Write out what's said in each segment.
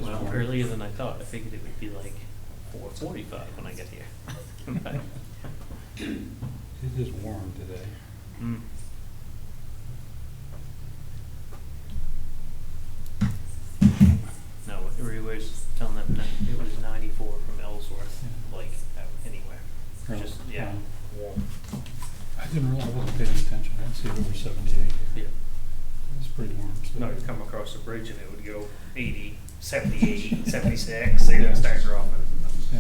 Well, warm. earlier than I thought. I figured it would be like 4:45 when I get here. But, It is warm today. mm. No, everywhere was telling them that it was 94 from Ellsworth, Yeah. like anywhere. Really? Just, yeah, warm. I didn't realize, I wasn't paying attention. I didn't see it over 78 here. Yeah. It's pretty warm still. No, you'd come across the bridge and it would go 80, 78, 76, and Yeah. it start dropping. Yeah.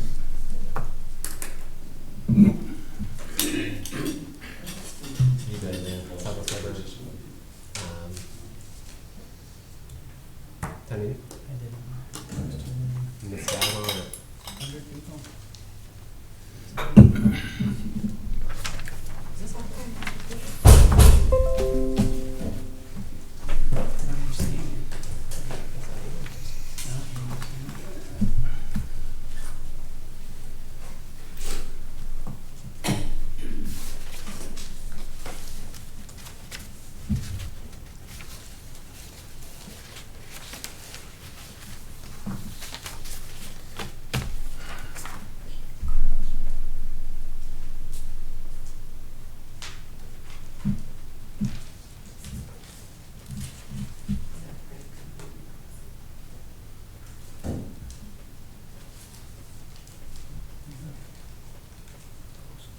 You guys tell us ever, I mean, missed out on it.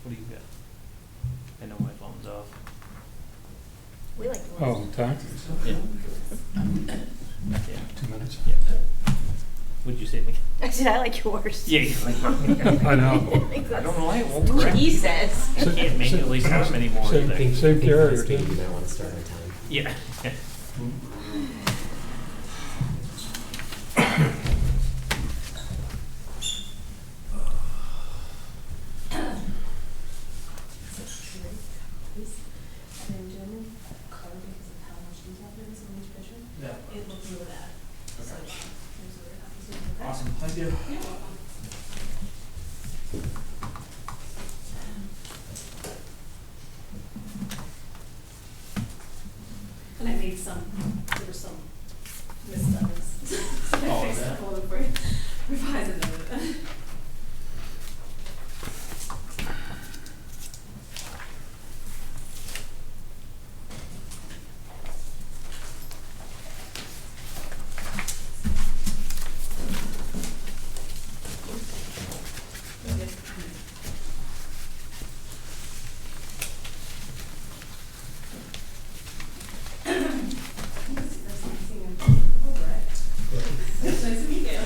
What do you got? I know my phone's off. We like Oh, time? Yeah. Yeah. 2 minutes? Yeah. Would you say me? I said I like yours. Yeah, you like mine. I know. I don't know why it won't What correct. he says. I can't manually start anymore. Same either. thing. Same carrier, This game, too. you might want to start on time. Yeah. Awesome, thank you. And I made there were some misspellings. Oh, I fixed yeah. a folder for revise and edit. Nice to meet you.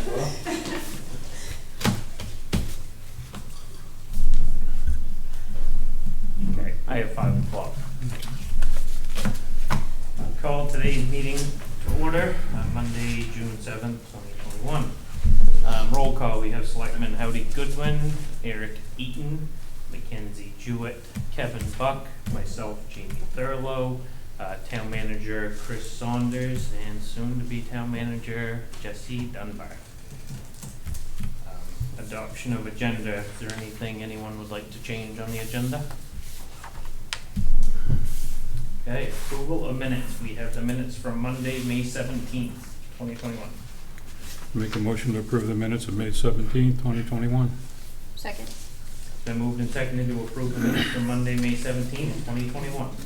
Okay, I have 5 o'clock. Call today's meeting to order on Monday, June 7th, 2021. Roll call, we have Selectman Howdy Goodwin, Eric Eaton, Mackenzie Jewett, Kevin Buck, myself, Jamie Thurlow, Town Manager Chris Saunders, and soon-to-be Town Manager Jesse Dunbar. Adoption of agenda, is there anything anyone would like to change on the agenda? Okay, approval of minutes, we have the minutes from Monday, May 17th, 2021. Make a motion to approve the minutes of May 17th, 2021. Second. It's been moved and seconded to approve the minutes from Monday, May 17th, 2021. Is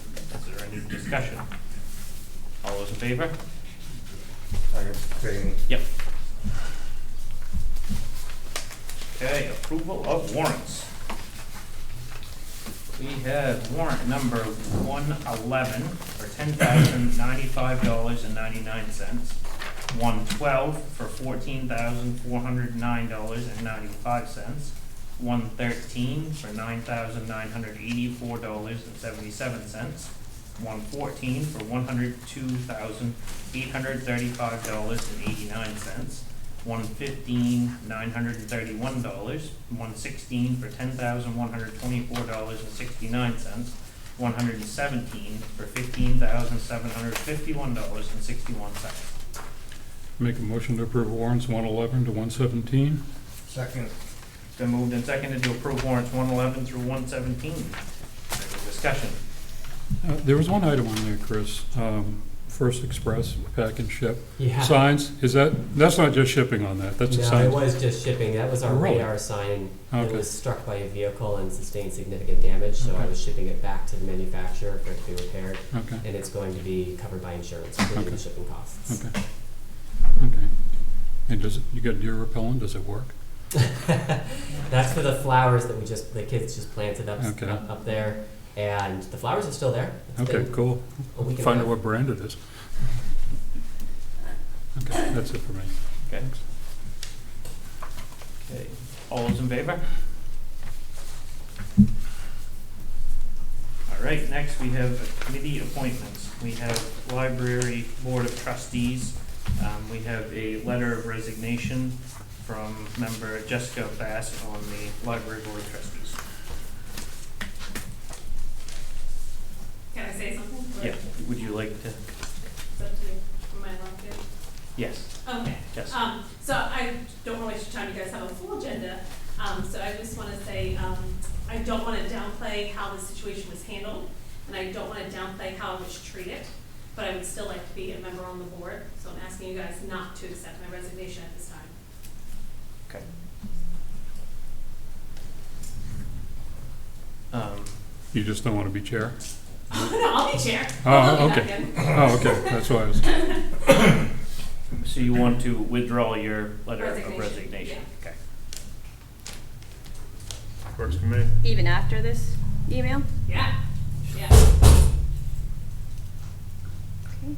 there any discussion? All those in favor? Yep. Okay, approval of warrants. We have warrant number 111 for $10,095.99, 112 for $14,409.95, 113 for $9,984.77, 114 for $102,835.89, 115 $931, 116 for $10,124.69, 117 for $15,751.61. Make a motion to approve warrants 111 to 117. Second. It's been moved and seconded to approve warrants 111 through 117. Any discussion? There was one item on there, Chris, First Express, pack and ship. Yeah. Signs, that's not just shipping on that, that's a No, sign. it was just shipping. That was our Really? radar sign. It Okay. was struck by a vehicle and sustained significant damage, so I Okay. was shipping it back to the manufacturer for it to be repaired, Okay, and it's going to be covered by insurance, including Okay. the shipping costs. okay. Okay. And you got deer repellent, does it work? That's for the flowers that the kids just planted Okay. up there, and the flowers are still there. It's Okay, been cool. a week and a Find out half. what brand it is. Okay, that's it for me. Okay. Okay, all those in favor? All right, next we have committee appointments. We have Library Board of Trustees. We have a letter of resignation from member Jessica Bass on the Library Board of Trustees. Can I say something? Or Yeah, would you like to? It's up to you. Am I allowed to? Yes, Okay. yes. So I don't want to waste your time. You guys have a full agenda. So I just want to say, I don't want to downplay how the situation was handled, and I don't want to downplay how I was treated, but I would still like to be a member on the board. So I'm asking you guys not to accept my resignation at this time. Okay. You just don't want to be chair? Oh, no, I'll be chair. Oh, I'll be back okay. in. Oh, okay, that's why I was, So you want to withdraw your letter of Resignation, resignation? Okay. works for me. Even after this email? Yeah, yeah. Okay.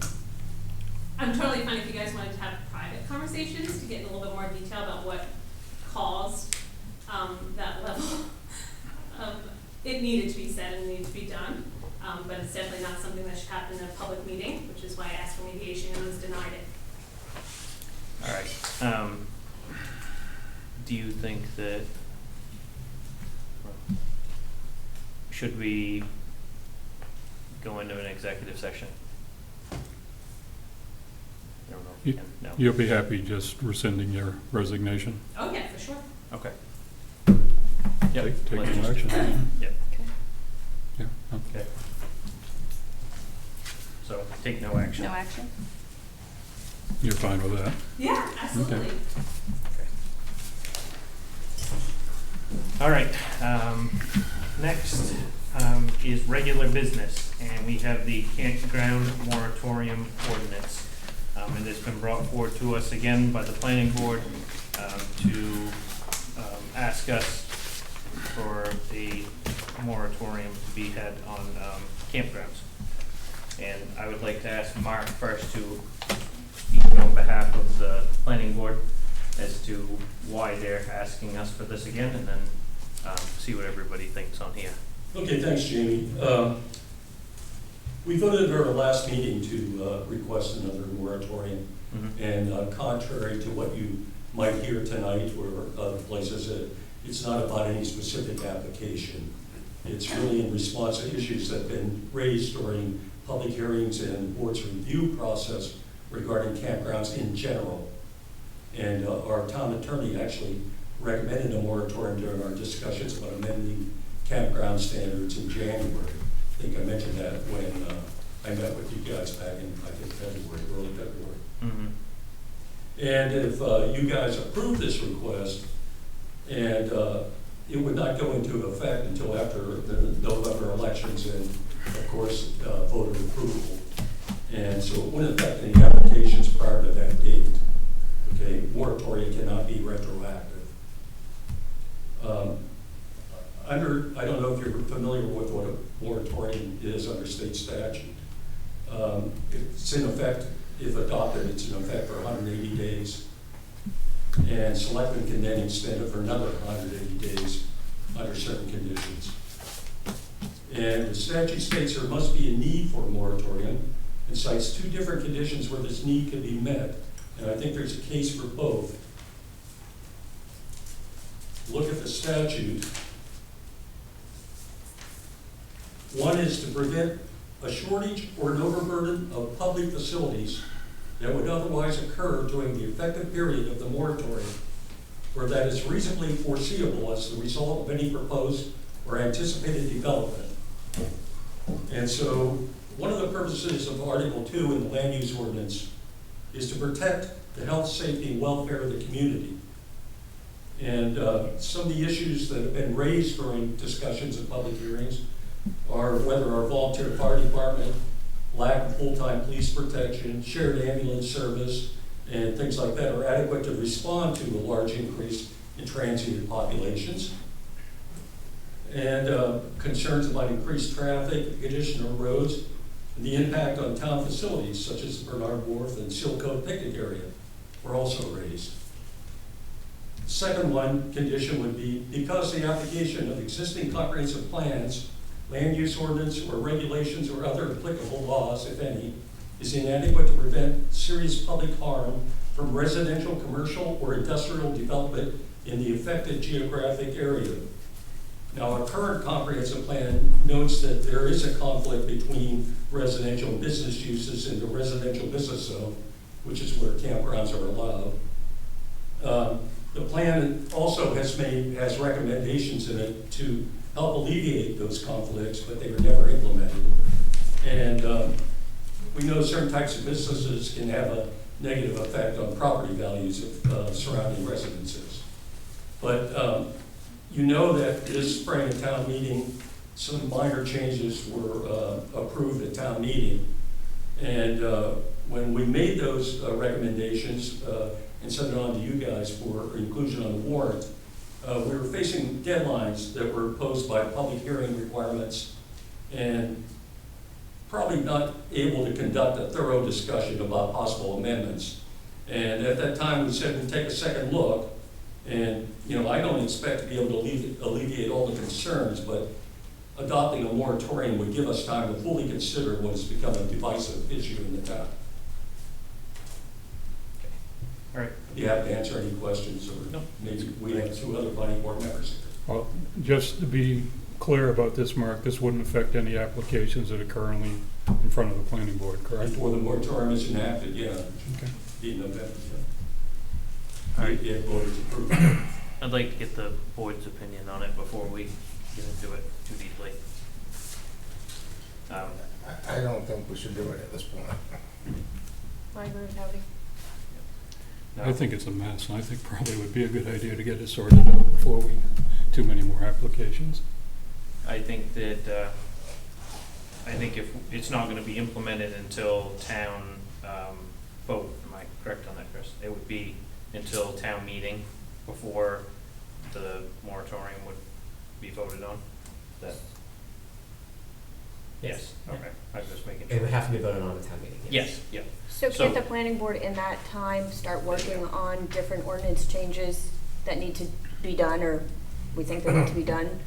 I'm totally fine if you guys wanted to have private conversations to get in a little bit more detail about what caused that level of, it needed to be said and needed to be done, but it's definitely not something that should happen in a public meeting, which is why I asked for mediation and was denied it. All right. Do you think that, should we go into an executive session? I don't know if you can, no. You'll be happy just rescinding your resignation? Oh, yeah, for sure. Okay. Yep, Take let's no just do action. that. Yep, Okay. Yeah, okay. okay. So take no action. No action? You're fine with that? Yeah, absolutely. All right, next is regular business, and we have the campground moratorium ordinance. And it's been brought forward to us again by the planning board to ask us for a moratorium to be had on campgrounds. And I would like to ask Mark first to speak on behalf of the planning board as to why they're asking us for this again, and then see what everybody thinks on here. Okay, thanks, Jamie. We voted at our last meeting to request another moratorium, and contrary to what you might hear tonight or other places, it's not about any specific application. It's really in response to issues that have been raised during public hearings and the board's review process regarding campgrounds in general. And our town attorney actually recommended a moratorium during our discussions about amending campground standards in January. I think I mentioned that when I met with you guys back in, I think, February, early February. Mm-hmm. And if you guys approve this request, and it would not go into effect until after the November elections and, of course, voter approval. And so it wouldn't affect any applications prior to that date. Okay, moratorium cannot be retroactive. I don't know if you're familiar with what a moratorium is under state statute. It's in effect, if adopted, it's in effect for 180 days. And selectmen can then extend it for another 180 days under certain conditions. And the statute states there must be a need for a moratorium and cites two different conditions where this need can be met. And I think there's a case for both. Look at the statute. One is to prevent a shortage or an overburden of public facilities that would otherwise occur during the effective period of the moratorium, or that is reasonably foreseeable as the result of any proposed or anticipated development. And so one of the purposes of Article 2 in the land use ordinance is to protect the health, safety, and welfare of the community. And some of the issues that have been raised during discussions and public hearings are whether our volunteer fire department, lack of full-time police protection, shared ambulance service, and things like that are adequate to respond to a large increase in transient populations. And concerns about increased traffic, condition of roads, and the impact on town facilities such as Bernard Wharf and Silco picnic area were also raised. Second one condition would be because the application of existing comprehensive plans, land use ordinance, or regulations or other applicable laws, if any, is inadequate to prevent serious public harm from residential, commercial, or industrial development in the affected geographic area. Now, our current comprehensive plan notes that there is a conflict between residential and business uses in the residential business zone, which is where campgrounds are allowed. The plan also has recommendations in it to help alleviate those conflicts, but they were never implemented. And we know certain types of businesses can have a negative effect on property values of surrounding residences. But you know that this spring at town meeting, some minor changes were approved at town meeting. And when we made those recommendations and sent it on to you guys for inclusion on the warrant, we were facing deadlines that were posed by public hearing requirements and probably not able to conduct a thorough discussion about possible amendments. And at that time, we said we'd take a second look. And, you know, I don't expect to be able to alleviate all the concerns, but adopting a moratorium would give us time to fully consider what has become a divisive issue in the town. All right. Do you have to answer any questions, or No. maybe we have two other planning board members here? Well, just to be clear about this, Mark, this wouldn't affect any applications that are currently in front of the planning board, correct? Before the moratorium is enacted, yeah. Okay. Be in November, All right. yeah. Voters approve. I'd like to get the board's opinion on it before we get into it too deeply. I don't think we should do it at this point. I agree with Howdy. I think it's a mess, and I think probably would be a good idea to get it sorted out before we, too many more applications. I think that, I think if it's not gonna be implemented until town, vote, am I correct on that, Chris? It would be until town meeting before the moratorium would be voted on? That, yes, okay, I was just making It would sure. have to be voted on at town meeting. Yes, yeah. So So- can't the planning board in that time start working on different ordinance changes that need to be done, or we think they need to be done?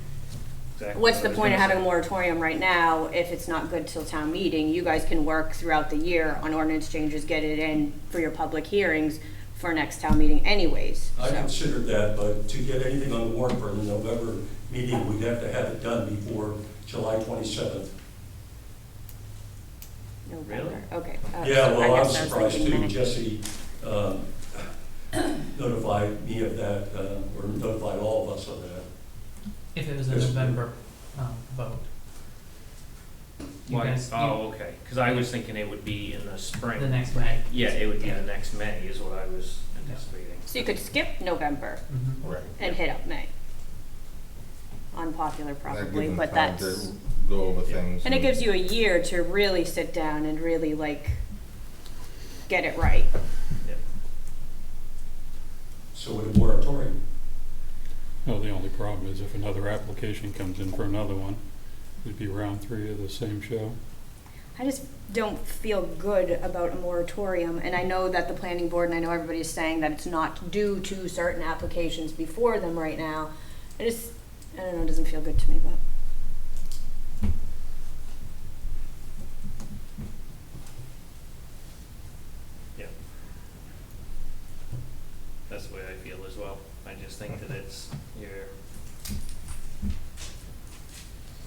Exactly What's what the I was point of gonna having a say. moratorium right now if it's not good till town meeting? You guys can work throughout the year on ordinance changes, get it in for your public hearings for next town meeting anyways. I So, considered that, but to get anything on the warrant for the November meeting, we'd have to have it done before July 27th. November, okay. Yeah, well, I was guess surprised thinking too. May. Jesse notified me of that, or notified all of us of that. If it was a Yes. November vote. You Why, guys, oh, okay, cause I was thinking it would be in the spring. the next May. Yeah, it would be Yeah. the next May is what I was anticipating. So you could skip November Mhm. Right. and hit up May. Unpopular That probably, gives them but time that's, to go over things. and it gives you a year to really sit down and really like get it right. Yeah. So with a moratorium, Well, the only problem is if another application comes in for another one, it'd be round 3 of the same show. I just don't feel good about a moratorium, and I know that the planning board, and I know everybody is saying that it's not due to certain applications before them right now. I don't know, it doesn't feel good to me, but. Yeah. That's the way I feel as well. I just think that it's, you're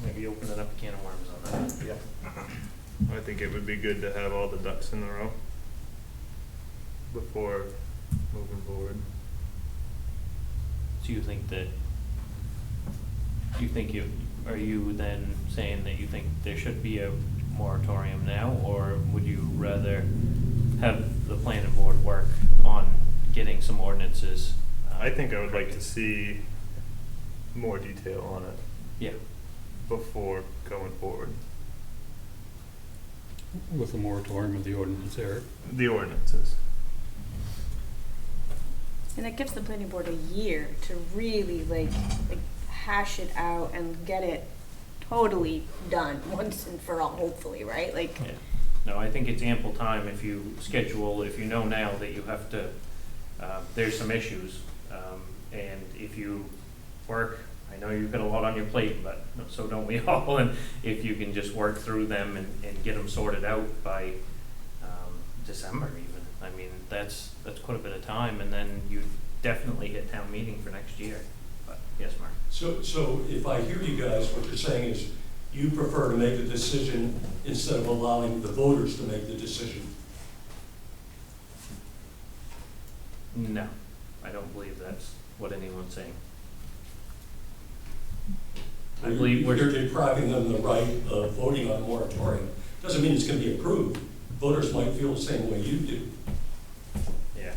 maybe opening up a can of worms on that. Yeah. I think it would be good to have all the ducks in a row before moving forward. So you think that, are you then saying that you think there should be a moratorium now, or would you rather have the planning board work on getting some ordinances? I think I would like to see more detail on it Yeah. before going forward. With the moratorium of the ordinance, Eric. The ordinances. And it gives the planning board a year to really like hash it out and get it totally done once and for all, hopefully, right? Like, Yeah. No, I think it's ample time if you schedule, if you know now that you have to, there's some issues. And if you work, I know you've got a lot on your plate, but so don't we all. And if you can just work through them and get them sorted out by December even. I mean, that's quite a bit of time, and then you definitely hit town meeting for next year. But yes, Mark. So if I hear you guys, what you're saying is you prefer to make the decision instead of allowing the voters to make the decision? No, I don't believe that's what anyone's saying. I believe You're we're, depriving them the right of voting on a moratorium. Doesn't mean it's gonna be approved. Voters might feel the same way you do. yeah.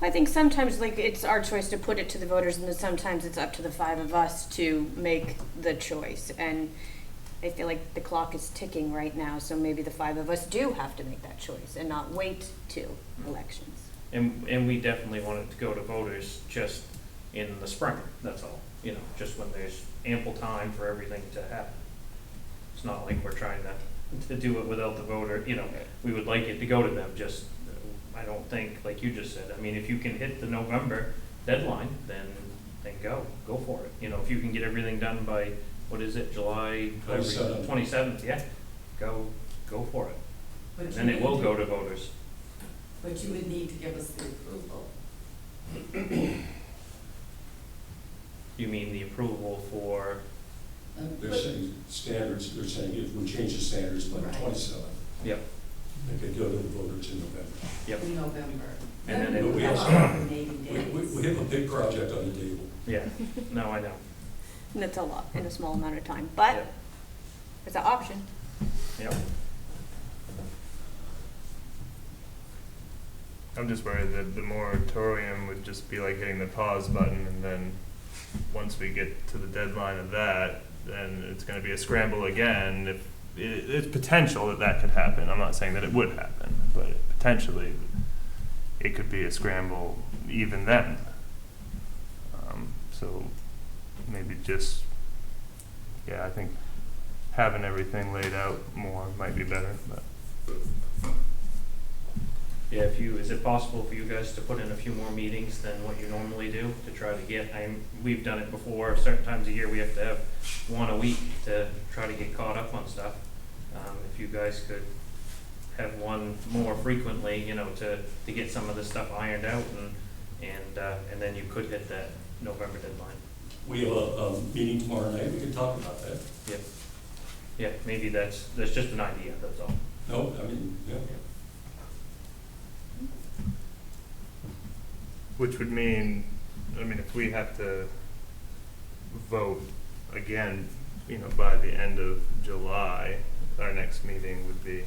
I think sometimes like it's our choice to put it to the voters, and then sometimes it's up to the five of us to make the choice. And I feel like the clock is ticking right now, so maybe the five of us do have to make that choice and not wait till elections. And we definitely want it to go to voters just in the spring, that's all. You know, just when there's ample time for everything to happen. It's not like we're trying to do it without the voter, you know, we would like it to go to them, just, I don't think, like you just said, I mean, if you can hit the November deadline, then go for it. You know, if you can get everything done by, what is it, July 27th, yeah, go for it. But And you then it would will need- go to voters. But you would need to give us the approval. You mean the approval for, They're saying standards, they're saying if we change the standards by the Right. 27th, yep, they could go to the voters in November. yep, In November. And then Then it we will- have 80 We days. have a big project on the table. yeah, no, I know. And that's a lot in a small amount of time, but Yep. it's an option. Yep. I'm just worried that the moratorium would just be like hitting the pause button, and then once we get to the deadline of that, then it's gonna be a scramble again. If it's potential that that could happen. I'm not saying that it would happen, but potentially it could be a scramble even then. So maybe just, yeah, I think having everything laid out more might be better, but. Yeah, is it possible for you guys to put in a few more meetings than what you normally do to try to get, we've done it before, certain times a year we have to have one a week to try to get caught up on stuff. If you guys could have one more frequently, you know, to get some of this stuff ironed out and then you could hit that November deadline. We have a meeting tomorrow night, we can talk about that. Yep. Yeah, maybe that's just an idea, that's all. No, I mean, yeah. Which would mean, I mean, if we have to vote again, you know, by the end of July, our next meeting would be,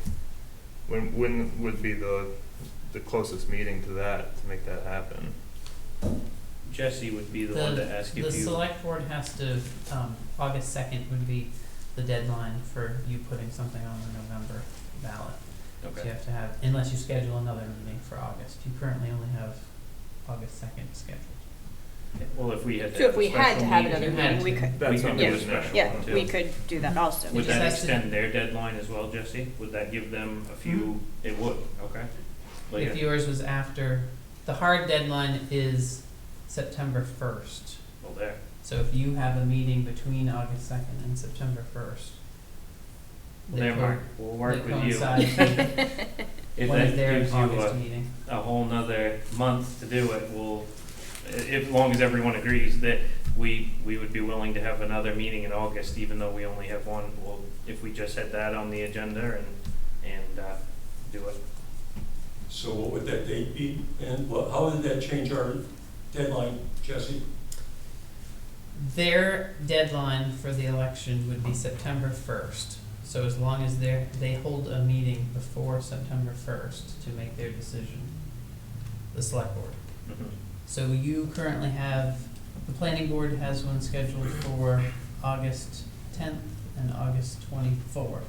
when would be the closest meeting to that, to make that happen? Jesse would be the one to ask if you. The select board has to, August 2nd would be the deadline for you putting something on the November ballot. So you Okay, have to have, unless you schedule another meeting for August. You currently only have August 2nd scheduled. well, if we had to So have if a we had special to have meeting, another You had meeting, we to. could, That's we could what do I a was special yeah, one too. we could do that also. Would It just that has to- extend their deadline as well, Jesse? Would that give them a few, it would, okay. Like, If yours was after, the hard deadline is September 1st. well, there, So if you have a meeting between August 2nd and September 1st, there, Mark, we'll work with you. coincides with If when that is their gives you August meeting. a whole nother month to do it, we'll, as long as everyone agrees that we would be willing to have another meeting in August, even though we only have one, well, if we just had that on the agenda and do it. So what would that date be? And how would that change our deadline, Jesse? Their deadline for the election would be September 1st. So as long as they hold a meeting before September 1st to make their decision, the select board. Mhm. So you currently have, the planning board has one scheduled for August 10th and August 24th.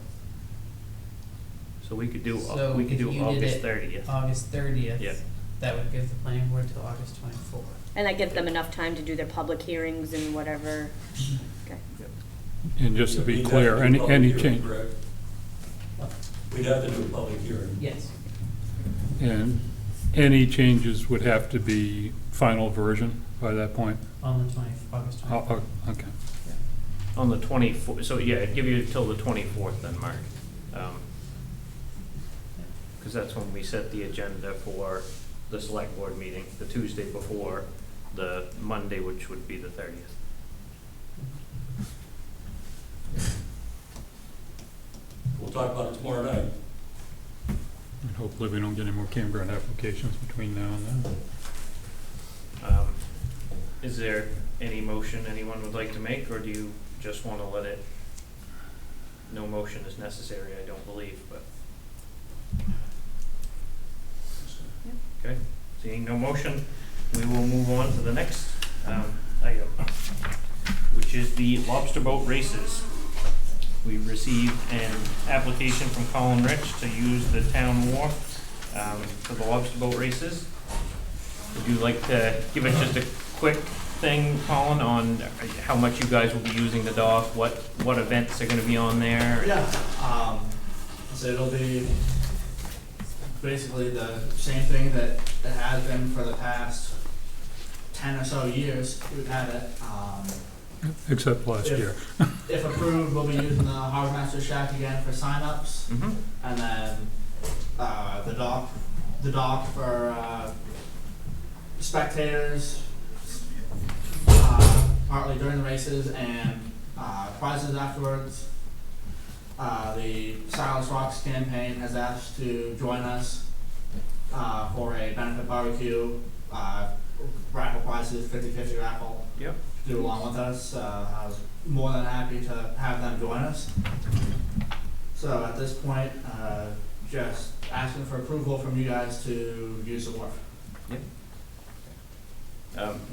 So we could do, So we could if do you did August it 30th. August 30th. Yeah. That would give the planning board till August 24th. And that gives them enough time to do their public hearings and whatever. Okay. And just to be We'd have clear, to do any, public any hearing, change, correct? We'd have to do a public hearing. Yes. and any changes would have to be final version by that point? On the August 24th. Oh, okay. On the 24th, so yeah, I'd give you till the 24th then, Mark. Because that's when we set the agenda for the select board meeting, the Tuesday before the Monday, which would be the 30th. We'll talk about it tomorrow night. And hopefully we don't get any more campground applications between now and then. Is there any motion anyone would like to make, or do you just want to let it, no motion is necessary, I don't believe, but. Okay, seeing no motion, we will move on to the next item, which is the lobster boat races. We received an application from Colin Rich to use the town wharf for the lobster boat races. Would you like to give us just a quick thing, Colin, on how much you guys will be using the dock, what events are gonna be on there? Yeah, so it'll be basically the same thing that it has been for the past 10 or so years. We've had it. Except last If- year. If approved, we'll be using the Harbor Master Shack again for signups, Mm-hmm. and then the dock for spectators, partly during the races, and prizes afterwards. The Silence Rocks campaign has asked to join us for a benefit barbecue, raffle prizes, 50-50 raffle. Yep. To do along with us. I was more than happy to have them join us. So at this point, just asking for approval from you guys to use the wharf.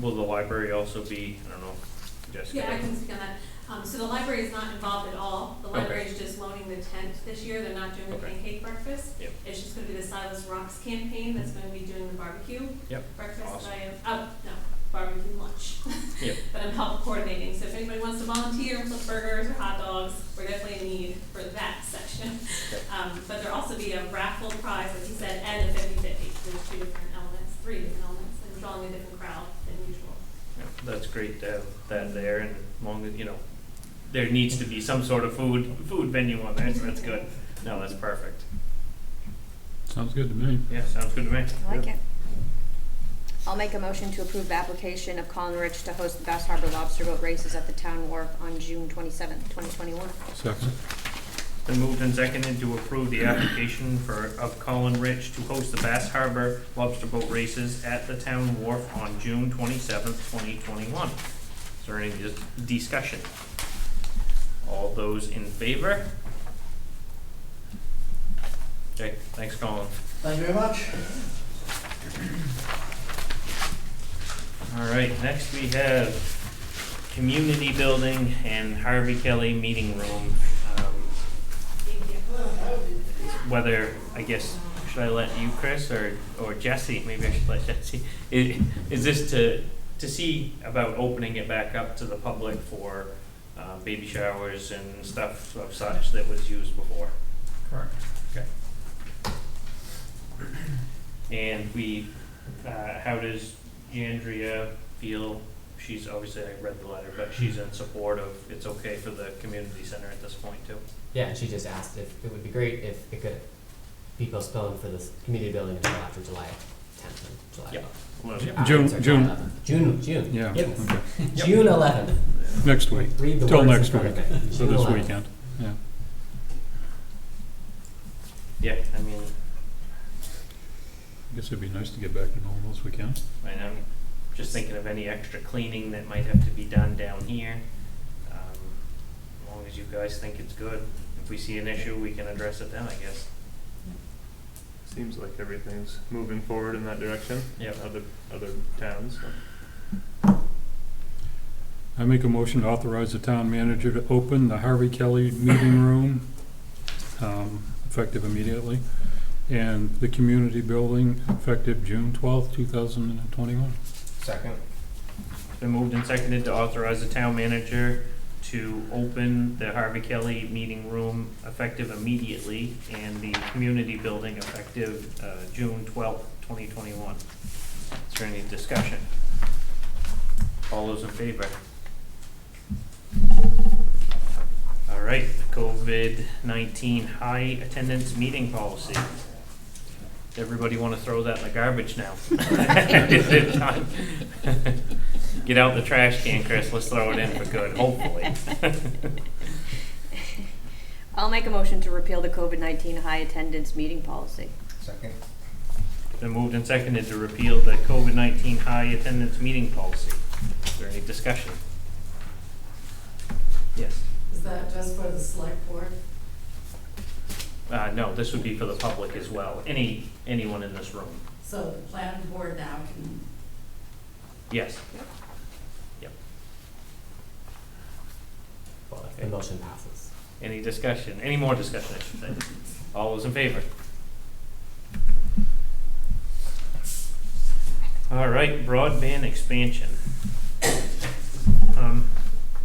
Will the library also be, I don't know, Jessica? Yeah, I can speak on that. So the library is not involved at all. The library is just loaning the tent this year. They're not doing the Okay. pancake breakfast. Yep. It's just gonna be the Silas Rocks campaign that's gonna be doing the barbecue. Yep. Breakfast, Awesome. no, barbecue lunch. Yep. But I'm help coordinating, so if anybody wants to volunteer and flip burgers or hot dogs, we're definitely in need for that section. Okay. But there'll also be a raffle prize, like you said, and a 50-50. There's three different elements, and drawing a different crowd than usual. Yeah, that's great to have that there, and long as, you know, there needs to be some sort of food venue on there, so that's good. No, that's perfect. Sounds good to me. Yeah, sounds good to me. I like it. I'll make a motion to approve the application of Colin Rich to host the Bass Harbor Lobster Boat Races at the town wharf on June 27th, 2021. Second. Been moved and seconded to approve the application of Colin Rich to host the Bass Harbor Lobster Boat Races at the town wharf on June 27th, 2021. Is there any discussion? All those in favor? Okay, thanks, Colin. Thank you very much. All right, next we have community building and Harvey Kelly meeting room. Whether, I guess, should I let you, Chris, or Jesse? Maybe I should let Jesse. Is this to see about opening it back up to the public for baby showers and stuff of such that was used before? Correct. And we, how does Jandria feel? She's obviously, I read the letter, but she's in support of it's okay for the community center at this point too. Yeah, and she just asked if it would be great if it could be postponed for this community building until after July 10th and July Yep. 11th. June- Sorry, June. July 11th. June. Yeah, Goodness. okay. June 11th. Next week, Read the till words in next front of week, me. so June this 11th. weekend, yeah. Yeah, I mean, I guess it'd be nice to get back to normal as we can. I know. just thinking of any extra cleaning that might have to be done down here. As long as you guys think it's good. If we see an issue, we can address it then, I guess. Seems like everything's moving forward in that direction. Yep. Other towns. So. I make a motion to authorize the town manager to open the Harvey Kelly meeting room, effective immediately, and the community building effective June 12th, 2021. Second. It's been moved and seconded to authorize the town manager to open the Harvey Kelly meeting room effective immediately and the community building effective June 12th, 2021. Is there any discussion? All those in favor? All right, COVID-19 high attendance meeting policy. Everybody want to throw that in the garbage now? Time. Get out the trash can, Chris. Let's throw it in for good, hopefully. I'll make a motion to repeal the COVID-19 high attendance meeting policy. Second. Been moved and seconded to repeal the COVID-19 high attendance meeting policy. Is there any discussion? Yes. Is that just for the select board? No, this would be for the public as well. Anyone in this room. So the planning board now can, Yes. Well, if the motion passes. Any discussion? Any more discussion, I should say? All those in favor? All right, broadband expansion.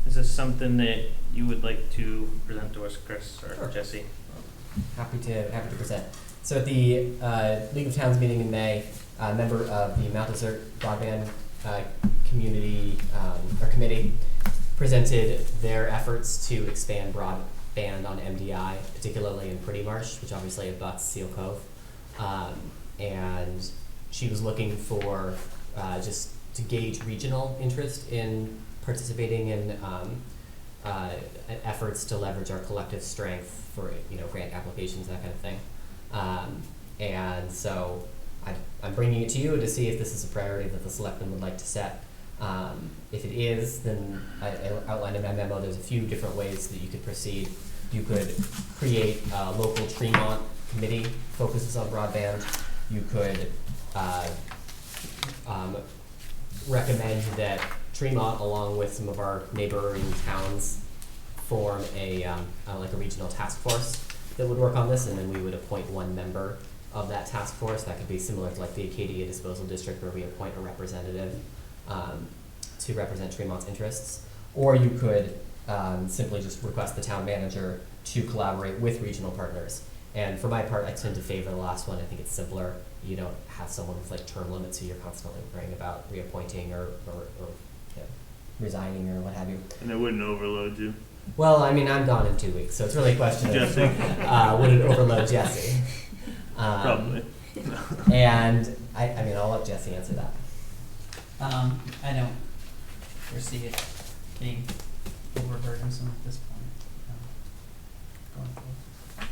Is this something that you would like to present to us, Chris or Sure. Jesse? Happy to present. So at the League of Towns meeting in May, a member of the Mount Desert Broadband Community or Committee presented their efforts to expand broadband on MDI, particularly in Pretty Marsh, which obviously abuts Seal Cove. And she was looking for just to gauge regional interest in participating in efforts to leverage our collective strength for grant applications, that kind of thing. And so I'm bringing it to you to see if this is a priority that the selectmen would like to set. If it is, then I outlined in my memo, there's a few different ways that you could proceed. You could create a local Tremont committee focuses on broadband. You could recommend that Tremont, along with some of our neighboring towns, form a regional task force that would work on this, and then we would appoint one member of that task force. That could be similar to like the Acadia Disposal District, where we appoint a representative to represent Tremont's interests. Or you could simply just request the town manager to collaborate with regional partners. And for my part, I tend to favor the last one. I think it's simpler. You don't have someone with like term limits who you're constantly worrying about reappointing or resigning or what have you. And it wouldn't overload you. Well, I mean, I'm gone in 2 weeks, so it's really a question of Jesse. would it overload Jesse? Probably. And I mean, I'll let Jesse answer that. I don't foresee it being overburdensome at this point. Going forward.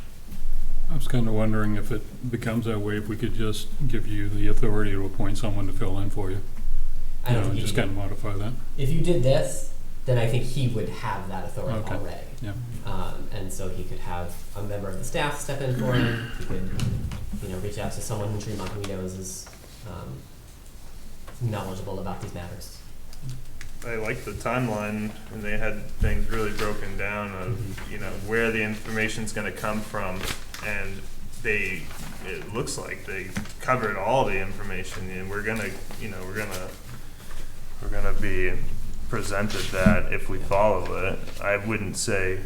I was kind of wondering if it becomes that way, if we could just give you the authority to appoint someone to fill in for you. I don't think Just kind of modify that. if you did this, then I think he would have that authority Okay. already. Yeah. And so he could have a member of the staff step in for him. He could, reach out to someone in Tremont who he knows is knowledgeable about these matters. I like the timeline, and they had things really broken down of, where the information's gonna come from, and it looks like they covered all the information, and we're gonna be presented that if we follow it. I wouldn't say,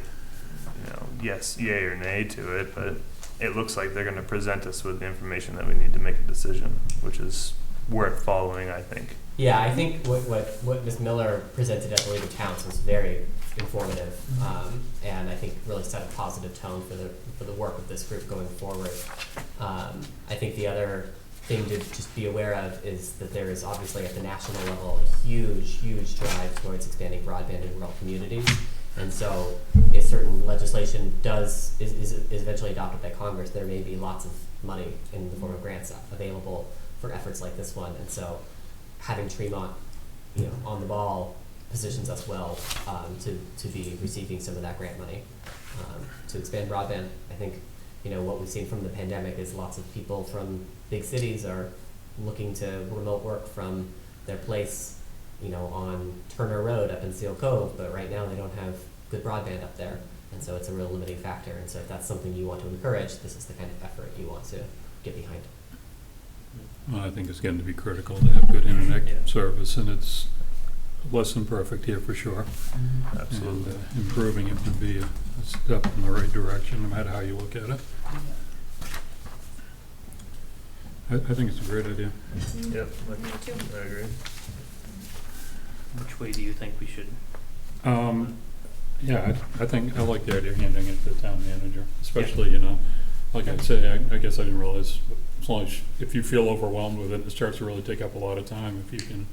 yes, yay or nay to it, but it looks like they're gonna present us with the information that we need to make a decision, which is worth following, I think. Yeah, I think what Ms. Miller presented at the League of Towns was very informative, and I think really set a positive tone for the work of this group going forward. I think the other thing to just be aware of is that there is obviously at the national level a huge drive towards expanding broadband in rural communities. And so if certain legislation is eventually adopted by Congress, there may be lots of money in the form of grants available for efforts like this one. And so having Tremont, you know, on the ball positions us well, to be receiving some of that grant money, to expand broadband. I think, you know, what we've seen from the pandemic is lots of people from big cities are looking to remote work from their place, you know, on Turner Road up in Seal Cove, but right now they don't have good broadband up there, and so it's a real limiting factor. And so if that's something you want to encourage, this is the kind of effort you want to get behind. Well, I think it's getting to be critical to have good internet Yeah. service, and it's less than perfect here for sure. Absolutely. And improving it would be a step in the right direction, no matter how you look at it. I think it's a great idea. Yep, Me too. I agree. Which way do you think we should? Yeah, I think, I like the idea of handing it to the town manager, especially, you know, like I say, I guess I didn't realize, as long as, if you feel overwhelmed with it, it starts to really take up a lot of time. If you can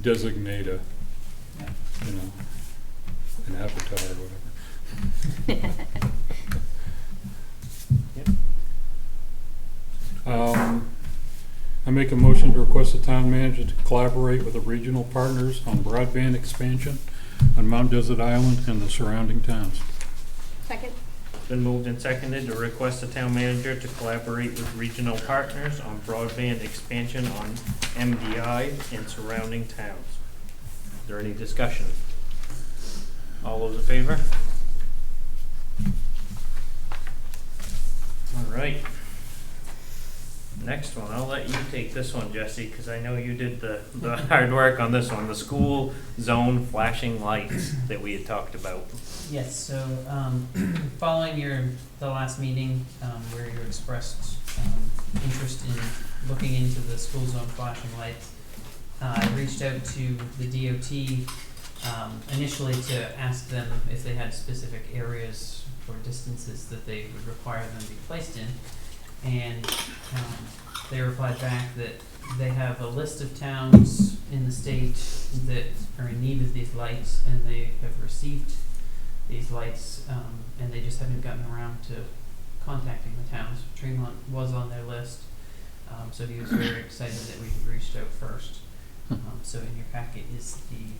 designate a, Yeah. you know, an avatar or whatever. I make a motion to request the town manager to collaborate with the regional partners on broadband expansion on Mount Desert Island and the surrounding towns. Second? Been moved and seconded to request the town manager to collaborate with regional partners on broadband expansion on MDI and surrounding towns. Is there any discussion? All those in favor? All right. Next one, I'll let you take this one, Jesse, because I know you did the hard work on this one, the school zone flashing lights that we had talked about. Yes, so, following the last meeting, where you expressed, interest in looking into the school zone flashing lights, I reached out to the DOT, initially to ask them if they had specific areas or distances that they would require them to be placed in. And they replied back that they have a list of towns in the state that are in need of these lights, and they have received these lights, and they just haven't gotten around to contacting the towns. Tremont was on their list, so he was very excited that we had reached out first. So in your packet is the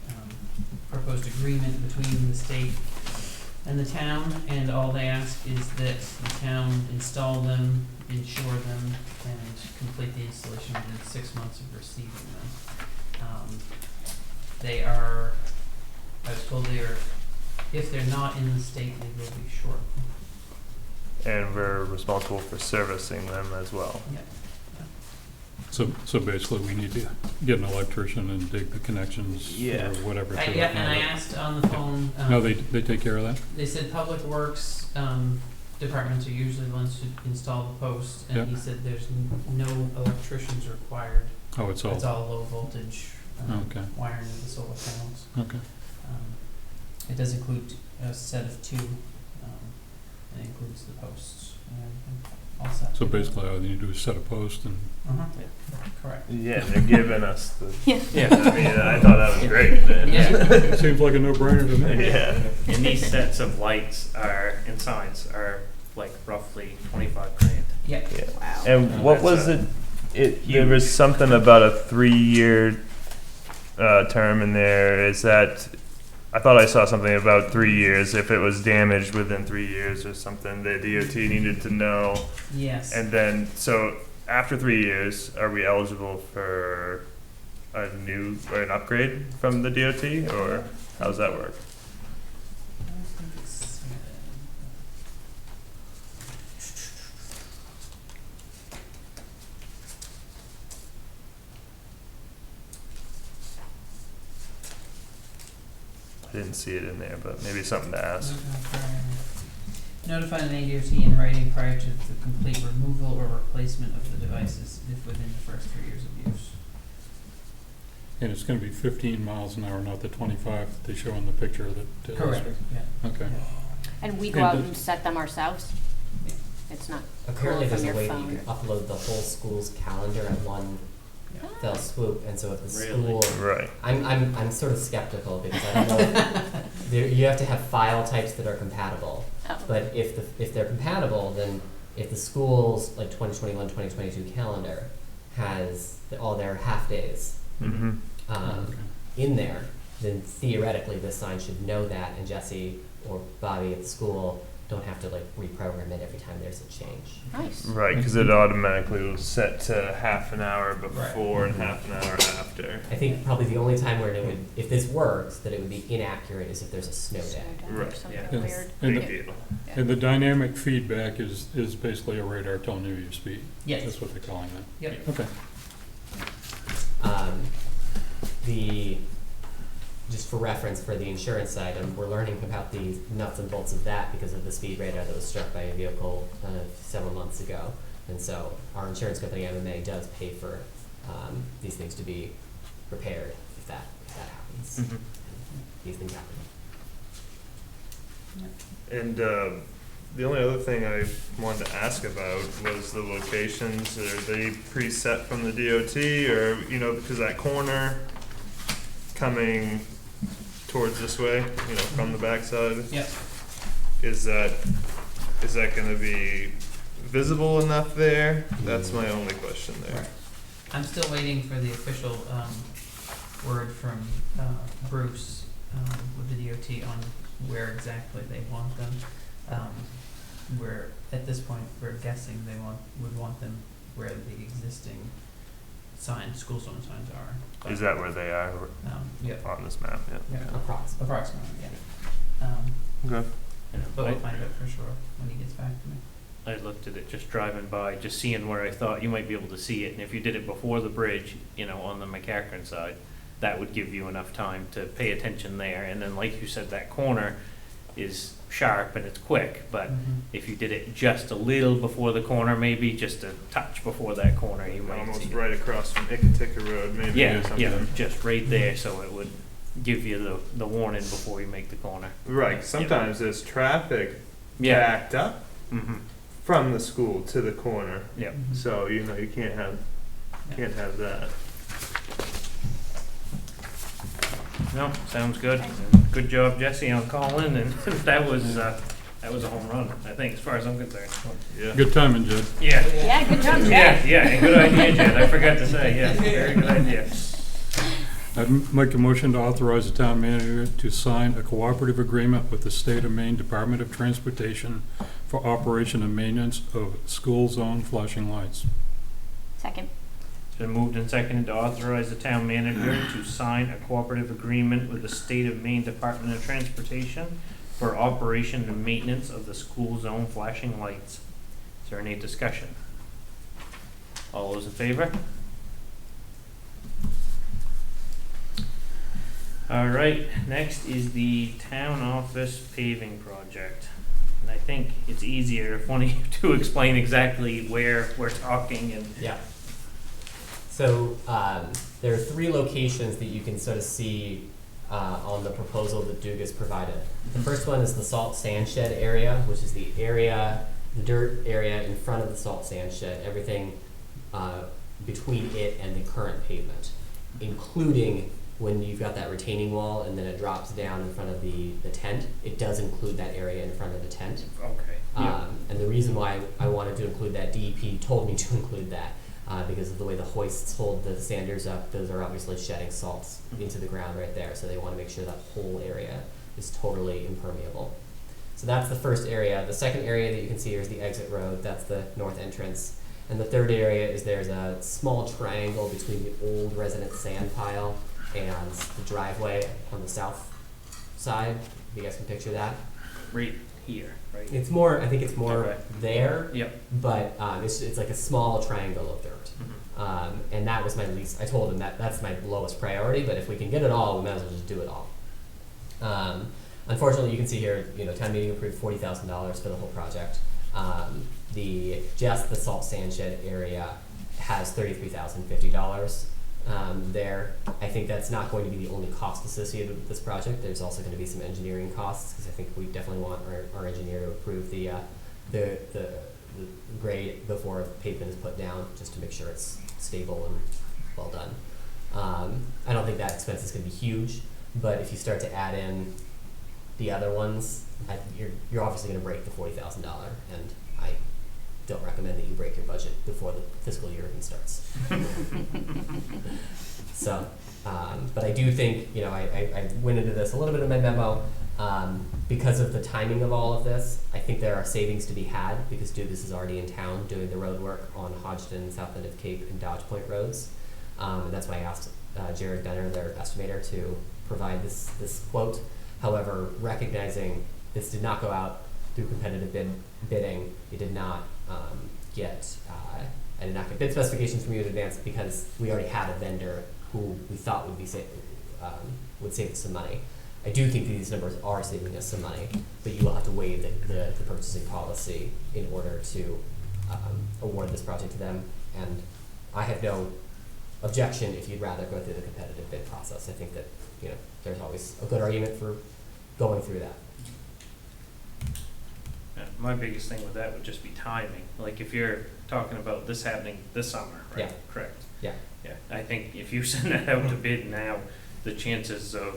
proposed agreement between the state and the town, and all they ask is that the town install them, insure them, and complete the installation within 6 months of receiving them. They are, I was told they are, if they're not in the state, they will be short. And we're responsible for servicing them as well. Yeah. So basically, we need to get an electrician and dig the connections Yeah. or whatever. to Yeah, it. and I asked on the phone. No, they take care of that? They said Public Works departments are usually the ones who install the posts, and Yep. he said there's no electricians required. Oh, it's It's all, all low voltage okay, wiring of the solar panels. okay. It does include a set of two, and it includes the posts and all set. So basically, all you need to do is set a post and, Correct. Yeah, they're giving us the. Yeah. I mean, I thought that was great. Yeah. seems like a no-brainer to me. Yeah. And these sets of lights and signs are like roughly 25 grand. Yeah. Yeah. Wow. And what was it? There was something about a 3-year term in there. Is that? I thought I saw something about 3 years. If it was damaged within 3 years or something, the DOT needed to know. Yes. And then, so after 3 years, are we eligible for a new or an upgrade from the DOT, or how does that work? I don't think it's, I didn't see it in there, but maybe something to ask. Notify the ADOT in writing prior to the complete removal or replacement of the devices if within the first 3 years of use. And it's gonna be 15 miles an hour, not the 25 that they show in the picture that. Correct, yeah. Okay. And we go And out does- and set them ourselves? Yeah. It's not Apparently, pulled there's from a your way that you phone? can upload the whole school's calendar at one fell swoop, and so if the Really? school, Right. I'm sort of skeptical because I don't know. You have to have file types that are compatible. Oh. But if they're compatible, then if the school's like 2021, 2022 calendar has all their half days, Mm-hmm. in there, then theoretically this sign should know that, and Jesse or Bobby at the school don't have to like reprogram it every time there's a change. Nice. Right, because it automatically will set to half an hour before and half an hour after. I think probably the only time where it would, if this works, that it would be inaccurate is if there's a snow day. Right, Something yeah. weird. And Big deal. And the dynamic feedback is basically a radar telling you your speed. Yes. That's what they're calling that. Yep. Okay. The, just for reference for the insurance side, we're learning about the nuts and bolts of that because of the speed radar that was struck by a vehicle several months ago. And so our insurance company, MMA, does pay for these things to be repaired if that happens. Mhm. These things happen. And the only other thing I wanted to ask about was the locations. Are they preset from the DOT, or because that corner coming towards this way, from the backside, Yep. is that going to be visible enough there? That's my only question there. Right. I'm still waiting for the official word from Bruce with the DOT on where exactly they want them. Where at this point we're guessing they would want them where the existing school zone signs are. But, Is that where they are yep. on this map? Yeah. Yeah. Approximately, yeah. Okay. But we'll find out for sure when he gets back to me. I looked at it just driving by, just seeing where I thought you might be able to see it, and if you did it before the bridge, on the McCackern side, that would give you enough time to pay attention there, and then like you said, that corner is sharp and it's quick, but if you did it just a little before the corner, maybe just a touch before that corner, you might Almost see it. right across from Ikatika Road, maybe, or something. Yeah, just right there, so it would give you the warning before you make the corner. Right. Sometimes there's traffic Yeah. backed up Mm-hmm. from the school to the corner, Yep. so you can't have that. No, sounds good. Good job, Jesse, on calling, and that was a home run, I think, as far as I'm concerned. Yeah. Good timing, Jed. Yeah. Yeah, good job, Jed. Yeah, and good idea, Jed. I forgot to say, yeah, very good idea. I'd make a motion to authorize the town manager to sign a cooperative agreement with the State of Maine Department of Transportation for operation and maintenance of school zone flashing lights. Second. It's been moved and seconded to authorize the town manager to sign a cooperative agreement with the State of Maine Department of Transportation for operation and maintenance of the school zone flashing lights. Is there any discussion? All those in favor? All right, next is the town office paving project. And I think it's easier if one of you two explain exactly where we're talking and. Yeah. So there are 3 locations that you can sort of see on the proposal that Duke has provided. The first one is the salt sand shed area, which is the dirt area in front of the salt sand shed, everything between it and the current pavement, including when you've got that retaining wall and then it drops down in front of the tent. It does include that area in front of the tent. Okay. And the reason why I wanted to include that, DEP told me to include that because of the way the hoists hold the sanders up. Those are obviously shedding salts into the ground right there, so they want to make sure that whole area is totally impermeable. So that's the first area. The second area that you can see here is the exit road. That's the north entrance. And the third area is there's a small triangle between the old resident sand pile and the driveway on the south side. If you guys can picture that. Right here, right? It's more, I think it's more Okay. there, Yep. but it's like a small triangle of dirt. And that was my least, I told him that's my lowest priority, but if we can get it all, we might as well just do it all. Unfortunately, you can see here, town meeting approved $40,000 for the whole project. Just the salt sand shed area has $33,050 there. I think that's not going to be the only cost associated with this project. There's also going to be some engineering costs, because I think we definitely want our engineer to approve the grade before pavement is put down, just to make sure it's stable and well done. I don't think that expense is going to be huge, but if you start to add in the other ones, you're obviously going to break the $40,000, and don't recommend that you break your budget before the fiscal year even starts. So, but I do think, you know, I went into this a little bit in my memo, because of the timing of all of this. I think there are savings to be had because Dugas is already in town doing the road work on Hodgdon, South End of Cape, and Dodge Point roads. And that's why I asked Jared Gunner, their estimator, to provide this quote. However, recognizing this did not go out through competitive bidding, it did not I did not get bid specifications from you in advance because we already had a vendor who we thought would be would save us some money. I do think these numbers are saving us some money, but you will have to waive the purchasing policy in order to award this project to them. And I have no objection if you'd rather go through the competitive bid process. I think that, you know, there's always a good argument for going through that. Yeah, my biggest thing with that would just be timing. Like if you're talking about this happening this summer, right? Yeah. Correct. Yeah. Yeah. I think if you send that out to bid now, the chances of,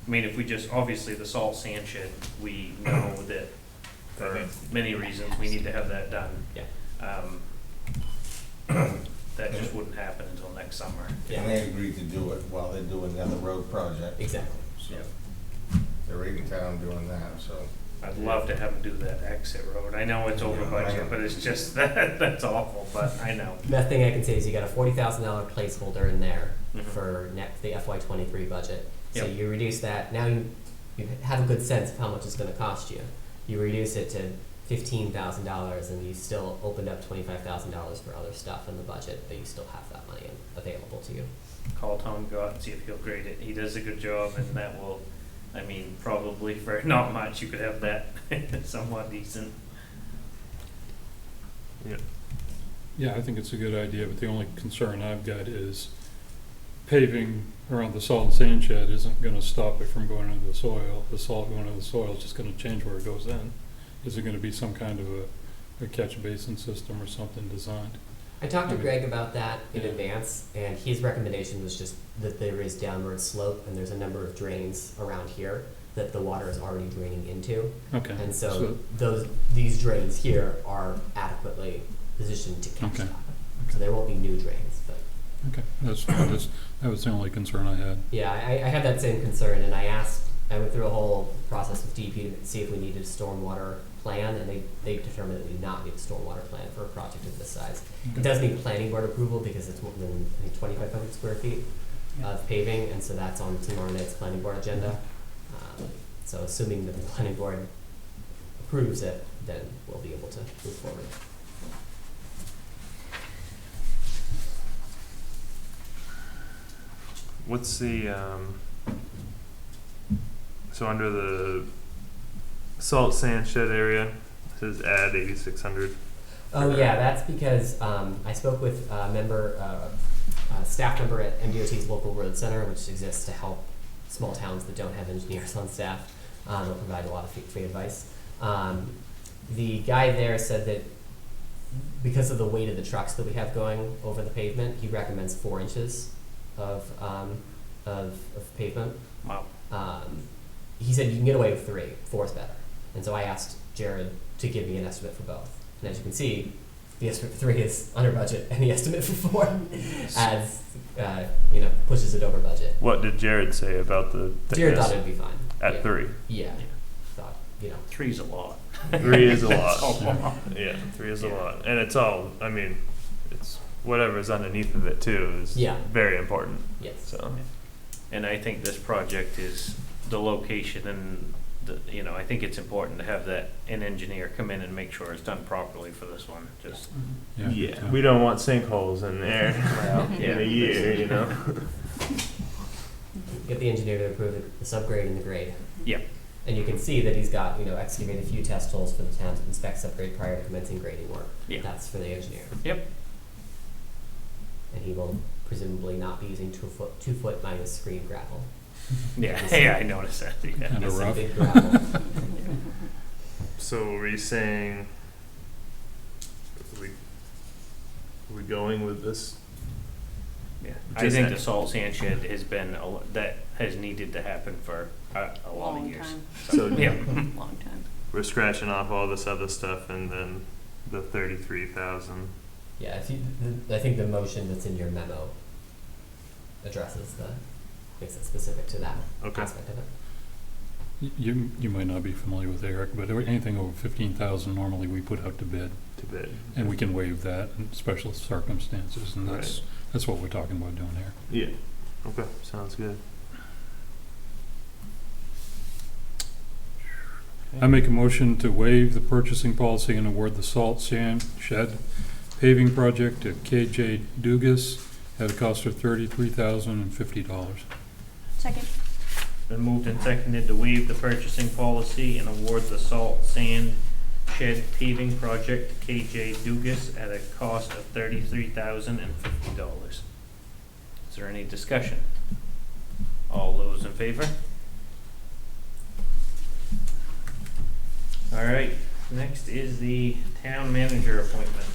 I mean, if we just, obviously the salt sand shed, we know that for many reasons we need to have that done. Yeah. That just wouldn't happen until next summer. Yeah. And they agreed to do it while they're doing the other road project. Exactly. So Yeah. they're right in town doing that, so. I'd love to have them do that exit road. I know it's over Yeah, I budget, know. but it's just that's awful, but I know. The best thing I can say is you got a $40,000 placeholder in there Mhm. for the FY23 budget. So Yep. you reduce that. Now you have a good sense of how much it's going to cost you. You reduce it to $15,000, and you still opened up $25,000 for other stuff in the budget, but you still have that money available to you. Call Tom Gott and see if he'll grade it. He does a good job, and that will, I mean, probably for not much, you could have that somewhat decent. Yeah, I think it's a good idea, but the only concern I've got is paving around the salt and sand shed isn't gonna stop it from going into the soil. The salt going into the soil is just gonna change where it goes in. Is it gonna be some kind of a catch basin system or something designed? I talked to Okay. Greg about that in Yeah. advance, and his recommendation was just that there is downward slope, and there's a number of drains around here that the water is already draining into. Okay. And so these drains here are adequately positioned to catch Okay. that. So there won't be new drains, but Okay, that's fine. That was the only concern I had. yeah, I had that same concern, and I went through a whole process with DEP to see if we needed a stormwater plan, and they determined that we did not need a stormwater plan for a project of this size. It does need planning board approval because it's more than, I think, 2,500 square feet of paving, and so that's on tomorrow night's planning board agenda. So assuming that the planning board approves it, then we'll be able to move forward. What's the, so under the salt sand shed area, it says add 8,600. Oh yeah, that's because I spoke with a member, staff member at MDOT's local road center, which exists to help small towns that don't have engineers on staff. They'll provide a lot of free advice. The guy there said that because of the weight of the trucks that we have going over the pavement, he recommends 4 inches of pavement. Wow. He said you can get away with 3, 4 is better. And so I asked Jared to give me an estimate for both. And as you can see, the estimate for 3 is under budget, and the estimate for 4 adds, pushes it over budget. What did Jared say about the Jared thickness thought it'd be fine. at Yeah. 3? Yeah. Thought, 3's a lot. 3 is a That's lot. a lot. Yeah, 3 is a Yeah. lot. And it's all, I mean, it's whatever's underneath of it too is Yeah. very important. Yes. So, And I think this project is the location and I think it's important to have an engineer come in and make sure it's done properly for this one. Just yeah, we don't want sinkholes in there in a year, Get the engineer to approve the subgrade and the grade. Yeah. And you can see that he's got, excavated a few test holes for the town to inspect subgrade prior to commencing grading work. Yeah. That's for the engineer. Yep. And he will presumably not be using 2 foot minus screen gravel. Yeah, I noticed that. Yeah. Kinda Some rough. big gravel. So were you saying, we going with this? Yeah. I Just think that- the salt sand shed has been that has needed to happen for a lot of Long years. time. So Yeah. Long time. we're scratching off all this other stuff and then the 33,000. Yeah, if you, I think the motion that's in your memo addresses makes it specific to that Okay. aspect of it. You might not be familiar with Eric, but anything over 15,000 normally we put out to bid, To bid. and we can waive that in special circumstances, and that's what we're talking about doing here. Yeah. Okay. Sounds good. I make a motion to waive the purchasing policy and award the salt sand shed paving project to KJ Dugas at a cost of $33,050. Second. Been moved and seconded to waive the purchasing policy and award the salt sand shed paving project to KJ Dugas at a cost of $33,050. Is there any discussion? All those in favor? All right, next is the town manager appointment.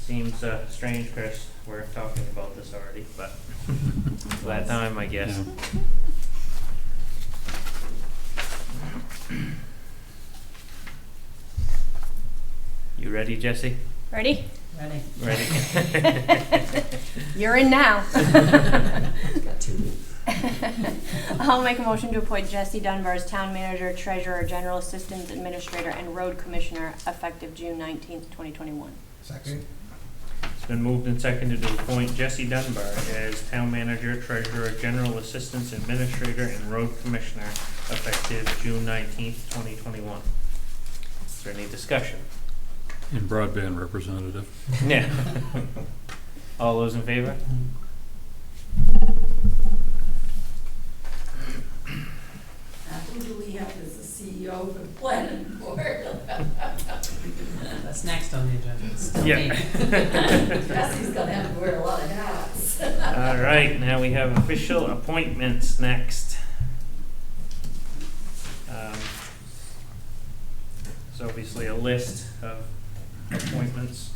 Seems strange, Chris, we're talking about this already, but for that time, I guess. Yeah. You ready, Jesse? Ready? Ready? Ready. You're in now. Got 2 weeks. I'll make a motion to appoint Jesse Dunbar as town manager, treasurer, general assistant, administrator, and road commissioner effective June 19th, 2021. Second? It's been moved and seconded to appoint Jesse Dunbar as town manager, treasurer, general assistant, administrator, and road commissioner effective June 19th, 2021. Is there any discussion? And broadband representative. Yeah. All those in favor? Who do we have as the CEO for the planning board? That's next on the agenda. It's still Yeah. me. Jesse's gonna have to wear a lot of hats. All right, now we have official appointments next. So obviously a list of appointments.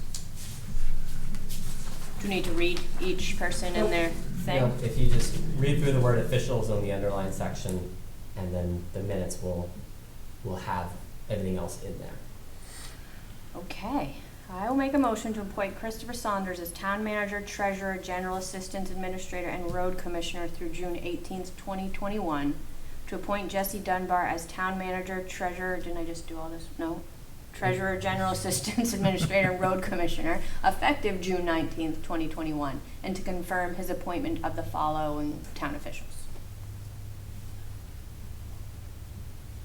Do you need to read each person in their thing? No, if you just read through the word officials on the underlined section, and then the minutes will have everything else in there. Okay. I will make a motion to appoint Christopher Saunders as town manager, treasurer, general assistant, administrator, and road commissioner through June 18th, 2021. To appoint Jesse Dunbar as town manager, treasurer, didn't I just do all this? No. Treasurer, general assistant, administrator, and road commissioner effective June 19th, 2021. And to confirm his appointment of the following town officials.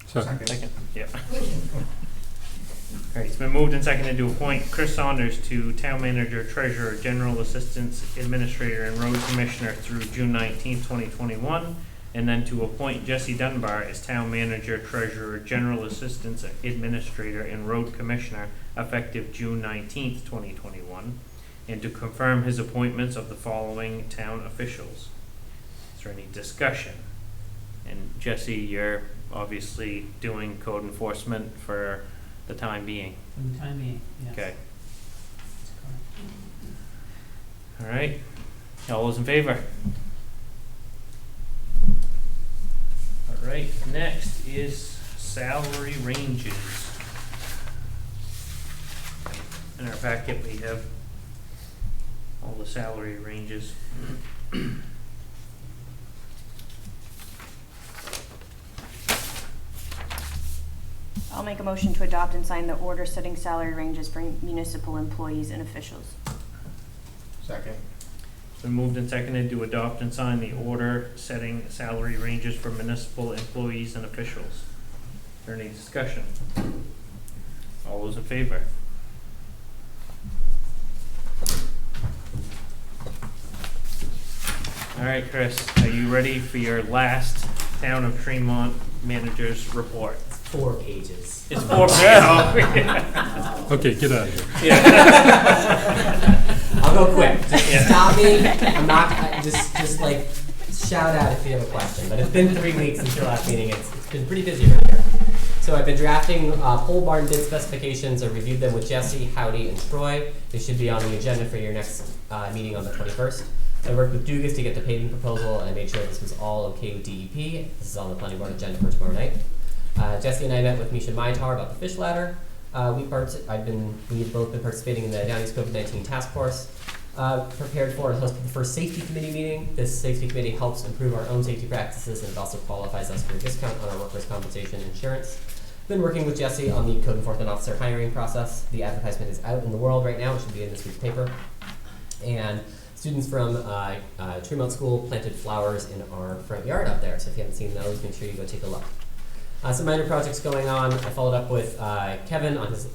Second. Second, yeah. All right, it's been moved and seconded to appoint Chris Saunders to town manager, treasurer, general assistant, administrator, and road commissioner through June 19th, 2021, and then to appoint Jesse Dunbar as town manager, treasurer, general assistant, administrator, and road commissioner effective June 19th, 2021, and to confirm his appointments of the following town officials. Is there any discussion? And Jesse, you're obviously doing code enforcement for the time being. For the time being, yes. Okay. That's correct. All right. All those in favor? All right. Next is salary ranges. In our packet, we have all the salary ranges. I'll make a motion to adopt and sign the order setting salary ranges for municipal employees and officials. Second? It's been moved and seconded to adopt and sign the order setting salary ranges for municipal employees and officials. Is there any discussion? All those in favor? All right, Chris, are you ready for your last Town of Tremont manager's report? It's 4 pages. It's 4 pages. Okay, get out of here. I'll go quick. Just Yeah. stop me. I'm not, just like, shout out if you have a question. But it's been 3 weeks since your last meeting. It's been pretty busy around here. So I've been drafting pole barn bid specifications. I reviewed them with Jesse, Howdy, and Troy. They should be on the agenda for your next meeting on the 21st. I worked with Dugas to get the paving proposal, and I made sure this was all okay with DEP. This is on the planning board agenda for tomorrow night. Jesse and I met with Misha Maitar about the fish ladder. we've both been participating in the Downey's COVID-19 task force. Prepared for and hosted the first safety committee meeting. This safety committee helps improve our own safety practices, and it also qualifies us for a discount on our workers' compensation insurance. Been working with Jesse on the code enforcement officer hiring process. The advertisement is out in the world right now. It should be in this week's paper. And students from Tremont School planted flowers in our front yard out there. So if you haven't seen those, make sure you go take a look. Some minor projects going on. I followed up with Kevin on his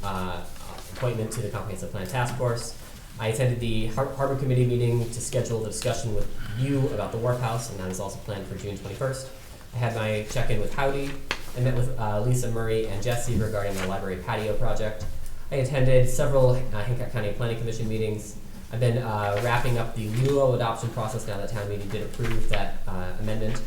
appointment to the Comprehensive Plan Task Force. I attended the Harbor Committee meeting to schedule the discussion with you about the Wharf House, and that is also planned for June 21st. I had my check-in with Howdy. I met with Lisa Murray and Jesse regarding the library patio project. I attended several Hancock County Planning Commission meetings. I've been wrapping up the LUO adoption process now that town meeting did approve that amendment.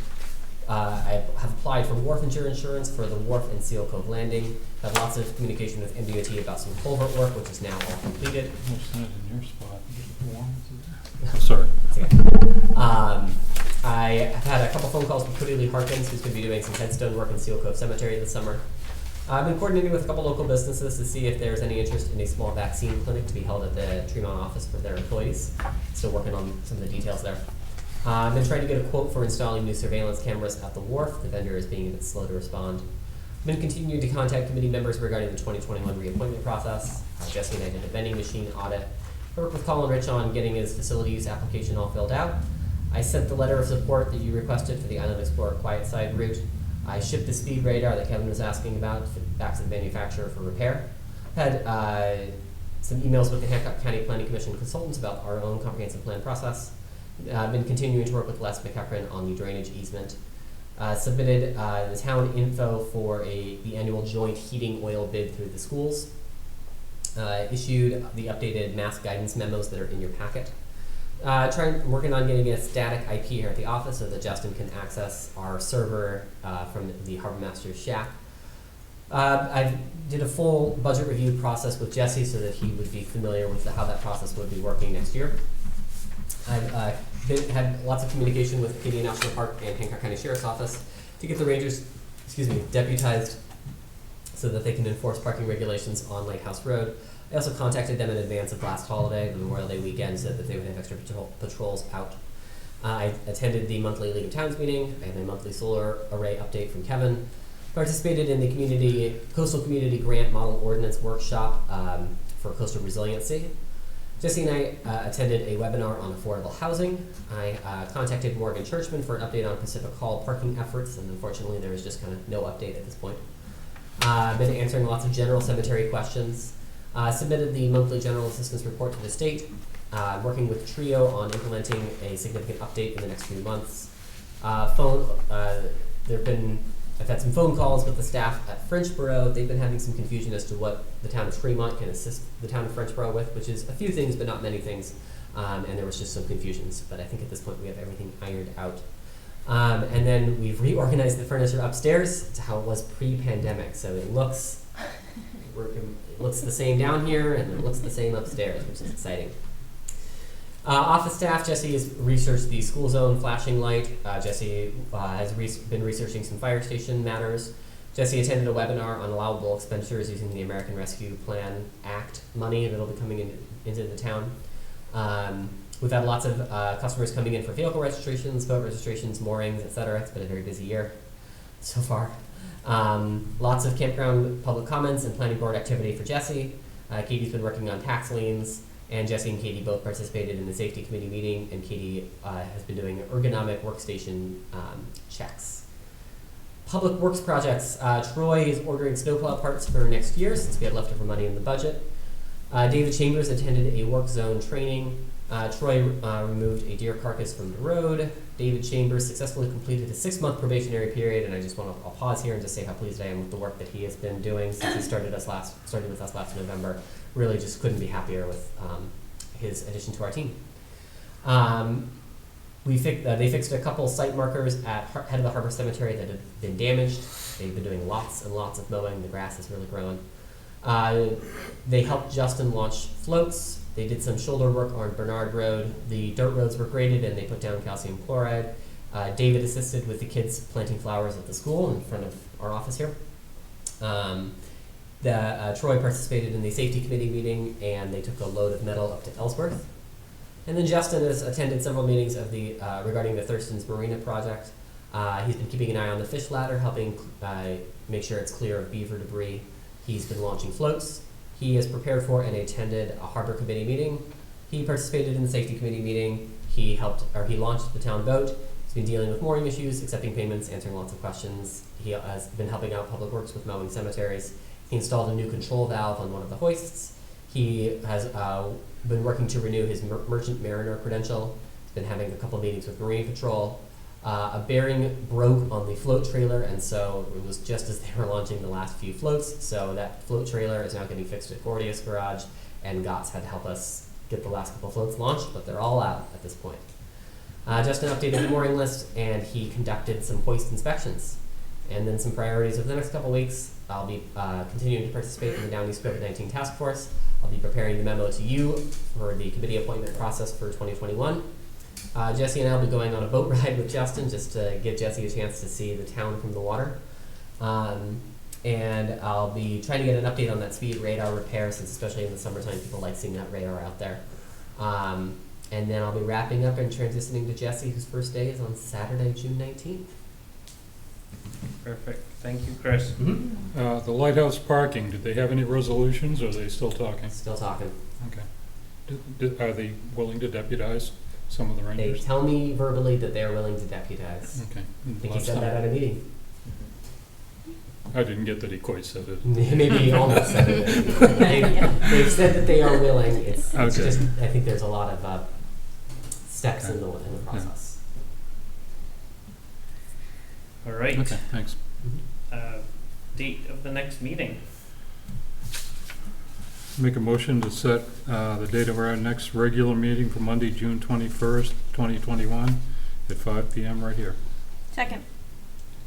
I have applied for wharf insurance for the wharf and Seal Cove Landing. Had lots of communication with MDOT about some culvert work, which is now all completed. What's that in your spot? Oh, sorry. I have had a couple phone calls with Cody Lee Harkins, who's going to be doing some headstone work in Seal Cove Cemetery this summer. I've been coordinating with a couple local businesses to see if there's any interest in a small vaccine clinic to be held at the Tremont office for their employees. Still working on some of the details there. I've been trying to get a quote for installing new surveillance cameras at the wharf. The vendor is being a bit slow to respond. I've been continuing to contact committee members regarding the 2021 reappointment process. Jesse and I did a vending machine audit. I worked with Colin Rich on getting his facility use application all filled out. I sent the letter of support that you requested for the Island Explorer Quiet Side route. I shipped the speed radar that Kevin was asking about back to the manufacturer for repair. Had some emails with the Hancock County Planning Commission consultants about our own comprehensive plan process. I've been continuing to work with Les McEachran on the drainage easement. Submitted the town info for the annual joint heating oil bid through the schools. Issued the updated mass guidance memos that are in your packet. Working on getting a static IP here at the office so that Justin can access our server from the Harbor Master's shack. I did a full budget review process with Jesse so that he would be familiar with how that process would be working next year. I've had lots of communication with Acadia National Park and Hancock County Sheriff's Office to get the rangers, deputized so that they can enforce parking regulations on Lighthouse Road. I also contacted them in advance of last holiday, the Memorial Day weekend, so that they would have extra patrols out. I attended the monthly League of Towns meeting. I had a monthly solar array update from Kevin. Participated in the Coastal Community Grant Model Ordinance Workshop for coastal resiliency. Jesse and I attended a webinar on affordable housing. I contacted Morgan Churchman for an update on Pacific Hall parking efforts, and unfortunately there was just kind of no update at this point. I've been answering lots of general cemetery questions. Submitted the monthly general assistance report to the state. Working with TRIO on implementing a significant update in the next few months. I've had some phone calls with the staff at Frenchboro. They've been having some confusion as to what the town of Tremont can assist the town of Frenchboro with, which is a few things, but not many things. And there was just some confusions. But I think at this point we have everything ironed out. And then we've reorganized the furniture upstairs to how it was pre-pandemic. So it looks the same down here, and it looks the same upstairs, which is exciting. Office staff, Jesse has researched the school zone flashing light. Jesse has been researching some fire station matters. Jesse attended a webinar on allowable expenditures using the American Rescue Plan Act money that'll be coming into the town. We've had lots of customers coming in for vehicle registrations, boat registrations, moorings, etc. It's been a very busy year so far. Lots of campground public comments and planning board activity for Jesse. Katie's been working on tax liens, and Jesse and Katie both participated in the safety committee meeting, and Katie has been doing ergonomic workstation checks. Public works projects. Troy is ordering snowplow parts for next year since we had leftover money in the budget. David Chambers attended a work zone training. Troy removed a deer carcass from the road. David Chambers successfully completed a 6-month probationary period, and I just I'll pause here and just say how pleased I am with the work that he has been doing since he started with us last November. Really just couldn't be happier with his addition to our team. They fixed a couple site markers at head of the Harbor Cemetery that had been damaged. They've been doing lots and lots of mowing. The grass is really growing. They helped Justin launch floats. They did some shoulder work on Bernard Road. The dirt roads were graded and they put down calcium chloride. David assisted with the kids planting flowers at the school in front of our office here. Troy participated in the safety committee meeting, and they took a load of metal up to Ellsworth. And then Justin has attended several meetings of the regarding the Thurston's Marina project. He's been keeping an eye on the fish ladder, helping make sure it's clear of beaver debris. He's been launching floats. He is prepared for and attended a harbor committee meeting. He participated in the safety committee meeting. He launched the town boat. He's been dealing with mooring issues, accepting payments, answering lots of questions. He has been helping out Public Works with mowing cemeteries. He installed a new control valve on one of the hoists. He has been working to renew his merchant mariner credential. He's been having a couple meetings with Marine Patrol. A bearing broke on the float trailer, and so it was just as they were launching the last few floats. So that float trailer is now getting fixed at Gordius Garage, and GOTS had to help us get the last couple floats launched, but they're all out at this point. Justin updated the mooring list, and he conducted some hoist inspections. And then some priorities over the next couple weeks. I'll be continuing to participate in the Down East COVID-19 Task Force. I'll be preparing the memo to you for the committee appointment process for 2021. Jesse and I will be going on a boat ride with Justin just to give Jesse a chance to see the town from the water. And I'll be trying to get an update on that speed radar repair, since especially in the summertime people like seeing that radar out there. And then I'll be wrapping up and transitioning to Jesse, whose first day is on Saturday, June 19th. Perfect. Thank you, Chris. The lighthouse parking, did they have any resolutions, or are they still talking? Still talking. Okay. Are they willing to deputize some of the They rangers? tell me verbally that they are willing to deputize. Okay. I think he said that at a meeting. I didn't get that he quite said it. Maybe he almost said it. They've said that they are willing. It's Okay. just, I think there's a lot of steps in the process. All right. Okay, thanks. Date of the next meeting. Make a motion to set the date of our next regular meeting for Monday, June 21st, 2021 at 5 p.m. right here. Second.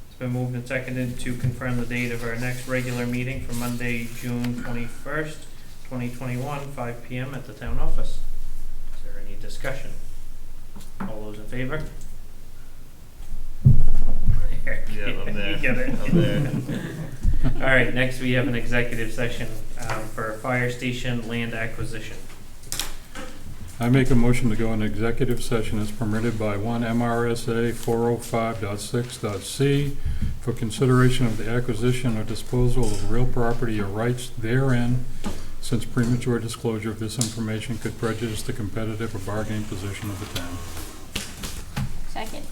It's been moved and seconded to confirm the date of our next regular meeting for Monday, June 21st, 2021, 5 p.m. at the town office. Is there any discussion? All those in favor? Yeah, I'm there. You get it. I'm there. All right, next we have an executive session for fire station land acquisition. I make a motion to go into executive session as permitted by 1 MRSA 405.6.c for consideration of the acquisition or disposal of real property or rights therein, since premature disclosure of this information could prejudice the competitive or bargaining position of the town. Second.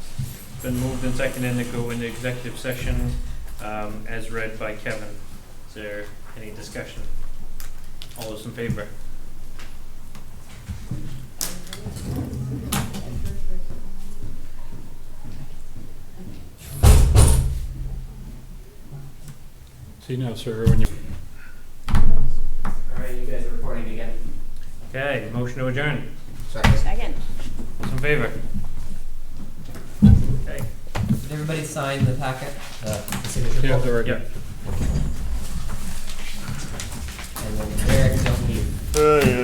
It's been moved and seconded to go into executive session as read by Kevin. Is there any discussion? All those in favor? See now, sir, when you... All right, you guys are recording again. Okay, motion to adjourn. Second. Those in favor? Okay. Did everybody sign the packet? The signature Yeah, folder? they're right Yep. here. And then Eric, don't leave. Oh, yeah.